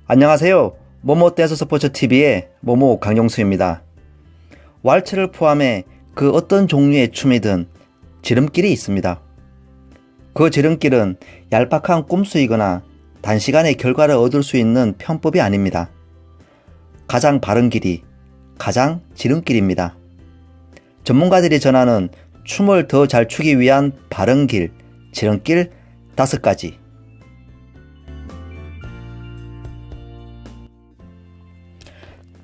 안녕하세요. 모모 댄스 스포츠 TV의 모모 강용수입니다. 왈츠를 포함해 그 어떤 종류의 춤이든 지름길이 있습니다. 그 지름길은 얄팍한 꼼수이거나 단시간에 결과를 얻을 수 있는 편법이 아닙니다. 가장 바른 길이 가장 지름길입니다. 전문가들이 전하는 춤을 더 잘 추기 위한 바른 길, 지름길 5가지.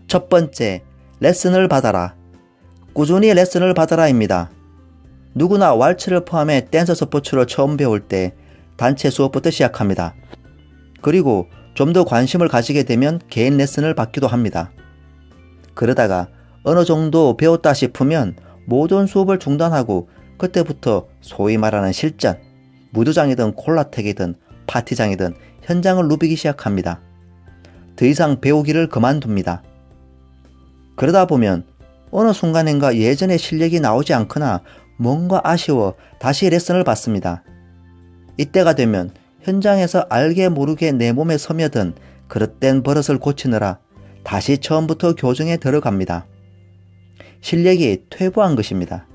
첫 번째, 레슨을 받아라. 꾸준히 레슨을 받아라입니다. 누구나 왈츠를 포함해 댄서 스포츠를 처음 배울 때 단체 수업부터 시작합니다. 그리고 좀 더 관심을 가지게 되면 개인 레슨을 받기도 합니다. 그러다가 어느 정도 배웠다 싶으면 모든 수업을 중단하고 그때부터 소위 말하는 실전, 무도장이든 콜라텍이든 파티장이든 현장을 누비기 시작합니다. 더 이상 배우기를 그만둡니다. 그러다 보면 어느 순간인가 예전의 실력이 나오지 않거나 뭔가 아쉬워 다시 레슨을 받습니다. 이때가 되면 현장에서 알게 모르게 내 몸에 스며든 그릇된 버릇을 고치느라 다시 처음부터 교정에 들어갑니다. 실력이 퇴보한 것입니다.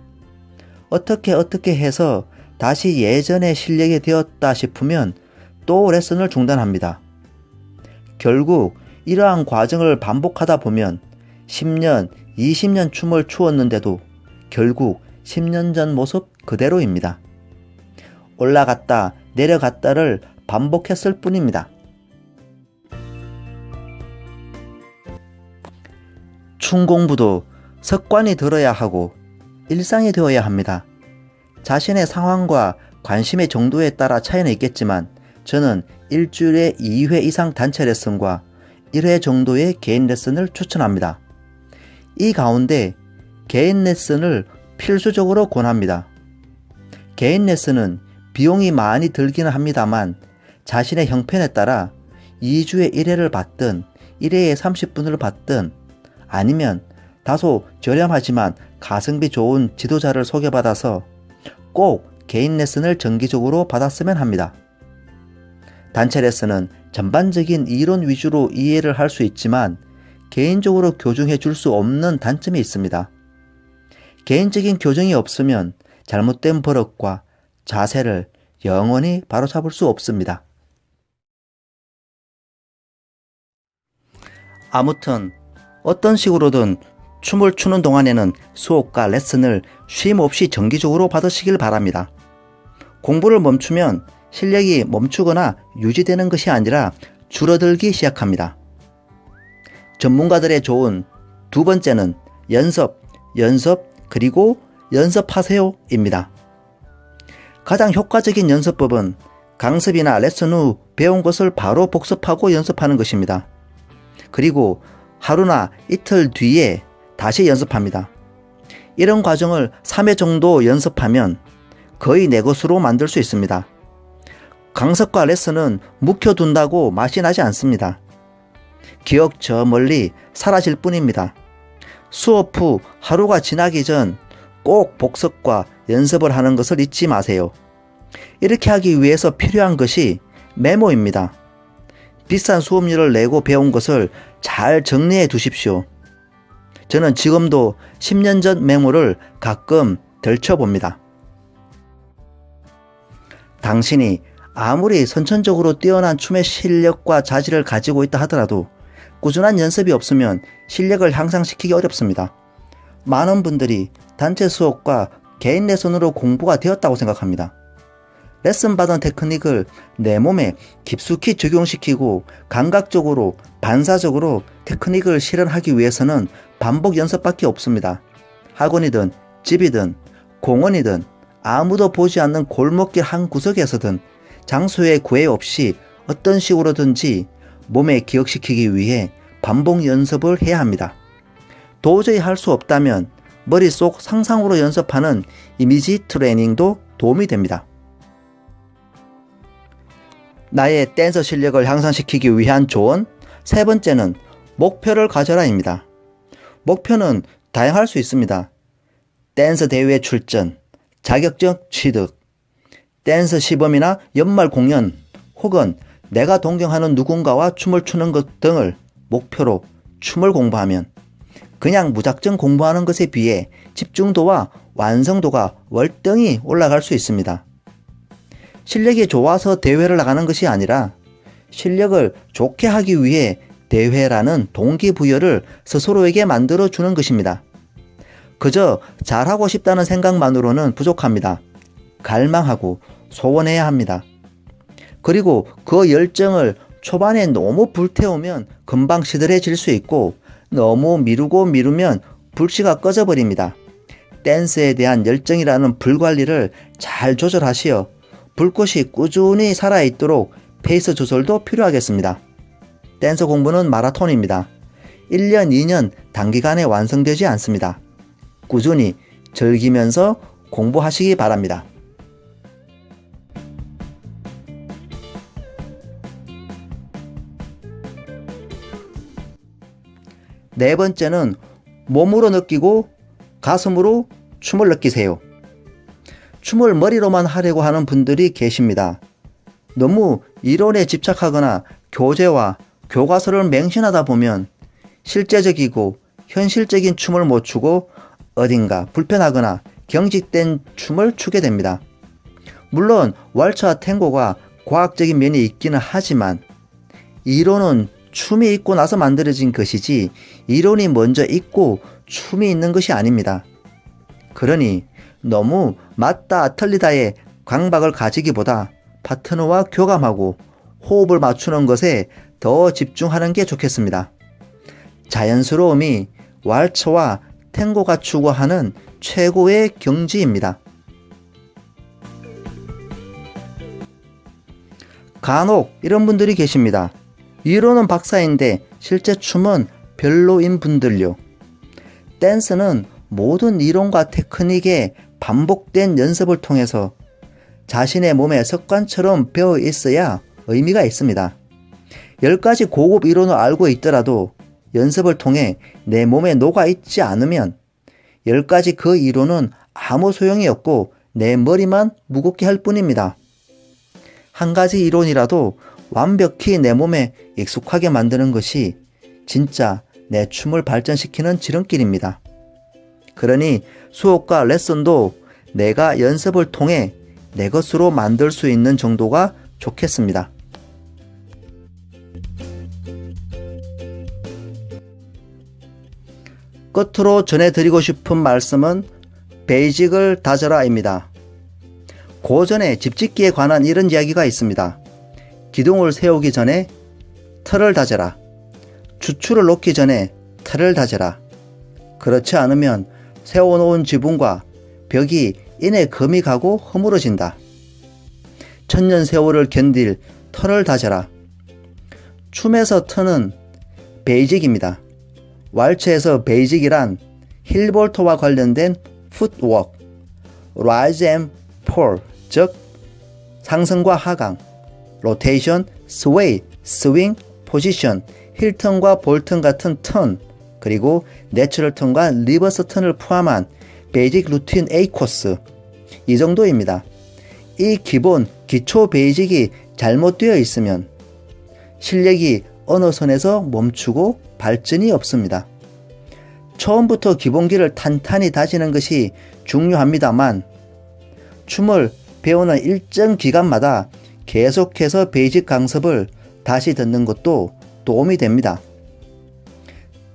어떻게 해서 다시 예전의 실력이 되었다 싶으면 또 레슨을 중단합니다. 결국 이러한 과정을 반복하다 보면 10년, 20년 춤을 추었는데도 결국 10년 전 모습 그대로입니다. 올라갔다 내려갔다를 반복했을 뿐입니다. 춤 공부도 습관이 들어야 하고 일상이 되어야 합니다. 자신의 상황과 관심의 정도에 따라 차이는 있겠지만 저는 일주일에 2회 이상 단체 레슨과 1회 정도의 개인 레슨을 추천합니다. 이 가운데 개인 레슨을 필수적으로 권합니다. 개인 레슨은 비용이 많이 들기는 합니다만 자신의 형편에 따라 2주에 1회를 받든 1회에 30분을 받든 아니면 다소 저렴하지만 가성비 좋은 지도자를 소개받아서 꼭 개인 레슨을 정기적으로 받았으면 합니다. 단체 레슨은 전반적인 이론 위주로 이해를 할 수 있지만 개인적으로 교정해 줄 수 없는 단점이 있습니다. 개인적인 교정이 없으면 잘못된 버릇과 자세를 영원히 바로잡을 수 없습니다. 아무튼 어떤 식으로든 춤을 추는 동안에는 수업과 레슨을 쉼 없이 정기적으로 받으시길 바랍니다. 공부를 멈추면 실력이 멈추거나 유지되는 것이 아니라 줄어들기 시작합니다. 전문가들의 조언 두 번째는 연습, 그리고 연습하세요 입니다. 가장 효과적인 연습법은 강습이나 레슨 후 배운 것을 바로 복습하고 연습하는 것입니다. 그리고 하루나 이틀 뒤에 다시 연습합니다. 이런 과정을 3회 정도 연습하면 거의 내 것으로 만들 수 있습니다. 강습과 레슨은 묵혀둔다고 맛이 나지 않습니다. 기억 저 멀리 사라질 뿐입니다. 수업 후 하루가 지나기 전 꼭 복습과 연습을 하는 것을 잊지 마세요. 이렇게 하기 위해서 필요한 것이 메모입니다. 비싼 수업료를 내고 배운 것을 잘 정리해 두십시오. 저는 지금도 10년 전 메모를 가끔 들춰봅니다. 당신이 아무리 선천적으로 뛰어난 춤의 실력과 자질을 가지고 있다 하더라도 꾸준한 연습이 없으면 실력을 향상시키기 어렵습니다. 많은 분들이 단체 수업과 개인 레슨으로 공부가 되었다고 생각합니다. 레슨 받은 테크닉을 내 몸에 깊숙이 적용시키고 감각적으로 반사적으로 테크닉을 실현하기 위해서는 반복 연습밖에 없습니다. 학원이든 집이든 공원이든 아무도 보지 않는 골목길 한 구석에서든 장소의 구애 없이 어떤 식으로든지 몸에 기억시키기 위해 반복 연습을 해야 합니다. 도저히 할 수 없다면 머릿속 상상으로 연습하는 이미지 트레이닝도 도움이 됩니다. 나의 댄서 실력을 향상시키기 위한 조언 세 번째는 목표를 가져라입니다. 목표는 다양할 수 있습니다. 댄스 대회 출전, 자격증 취득, 댄스 시범이나 연말 공연 혹은 내가 동경하는 누군가와 춤을 추는 것 등을 목표로 춤을 공부하면 그냥 무작정 공부하는 것에 비해 집중도와 완성도가 월등히 올라갈 수 있습니다. 실력이 좋아서 대회를 나가는 것이 아니라 실력을 좋게 하기 위해 대회라는 동기부여를 스스로에게 만들어주는 것입니다. 그저 잘하고 싶다는 생각만으로는 부족합니다. 갈망하고 소원해야 합니다. 그리고 그 열정을 초반에 너무 불태우면 금방 시들해질 수 있고 너무 미루면 불씨가 꺼져버립니다. 댄스에 대한 열정이라는 불관리를 잘 조절하시어 불꽃이 꾸준히 살아있도록 페이스 조절도 필요하겠습니다. 댄스 공부는 마라톤입니다. 1년, 2년 단기간에 완성되지 않습니다. 꾸준히 즐기면서 공부하시기 바랍니다. 네 번째는 몸으로 느끼고 가슴으로 춤을 느끼세요. 춤을 머리로만 하려고 하는 분들이 계십니다. 너무 이론에 집착하거나 교재와 교과서를 맹신하다 보면 실제적이고 현실적인 춤을 못 추고 어딘가 불편하거나 경직된 춤을 추게 됩니다. 물론 왈츠와 탱고가 과학적인 면이 있기는 하지만 이론은 춤이 있고 나서 만들어진 것이지 이론이 먼저 있고 춤이 있는 것이 아닙니다. 그러니 너무 맞다 틀리다의 강박을 가지기보다 파트너와 교감하고 호흡을 맞추는 것에 더 집중하는 게 좋겠습니다. 자연스러움이 왈츠와 탱고가 추구하는 최고의 경지입니다. 간혹 이런 분들이 계십니다. 이론은 박사인데 실제 춤은 별로인 분들요. 댄스는 모든 이론과 테크닉의 반복된 연습을 통해서 자신의 몸에 습관처럼 배어 있어야 의미가 있습니다. 10가지 고급 이론을 알고 있더라도 연습을 통해 내 몸에 녹아 있지 않으면 10가지 그 이론은 아무 소용이 없고 내 머리만 무겁게 할 뿐입니다. 한 가지 이론이라도 완벽히 내 몸에 익숙하게 만드는 것이 진짜 내 춤을 발전시키는 지름길입니다. 그러니 수업과 레슨도 내가 연습을 통해 내 것으로 만들 수 있는 정도가 좋겠습니다. 끝으로 전해드리고 싶은 말씀은 베이직을 다져라입니다. 고전에 집짓기에 관한 이런 이야기가 있습니다. 기둥을 세우기 전에 틀을 다져라. 추출을 놓기 전에 틀을 다져라. 그렇지 않으면 세워놓은 지붕과 벽이 이내 금이 가고 허물어진다. 천년 세월을 견딜 틀을 다져라. 춤에서 틀은 베이직입니다. 왈츠에서 베이직이란 힐볼트와 관련된 풋워크, 라이즈 앤 폴, 즉 상승과 하강, 로테이션, 스웨이, 스윙, 포지션, 힐턴과 볼턴 같은 턴, 그리고 내추럴 턴과 리버스 턴을 포함한 베이직 루틴 A 코스, 이 정도입니다. 이 기본 기초 베이직이 잘못되어 있으면 실력이 어느 선에서 멈추고 발전이 없습니다. 처음부터 기본기를 탄탄히 다지는 것이 중요합니다만 춤을 배우는 일정 기간마다 계속해서 베이직 강습을 다시 듣는 것도 도움이 됩니다.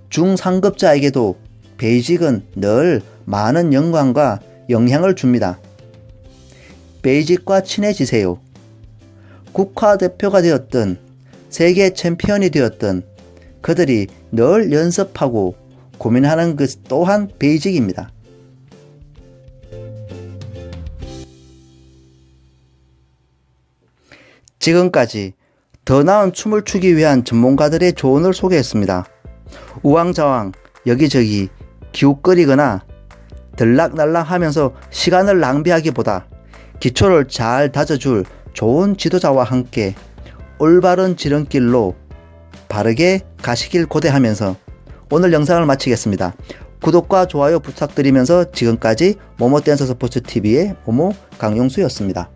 중상급자에게도 베이직은 늘 많은 영광과 영향을 줍니다. 베이직과 친해지세요. 국가대표가 되었든 세계 챔피언이 되었든 그들이 늘 연습하고 고민하는 것 또한 베이직입니다. 지금까지 더 나은 춤을 추기 위한 전문가들의 조언을 소개했습니다. 우왕좌왕 여기저기 기웃거리거나 들락날락 하면서 시간을 낭비하기보다 기초를 잘 다져줄 좋은 지도자와 함께 올바른 지름길로 바르게 가시길 고대하면서 오늘 영상을 마치겠습니다. 구독과 좋아요 부탁드리면서 지금까지 모모댄서 스포츠TV의 모모 강용수였습니다.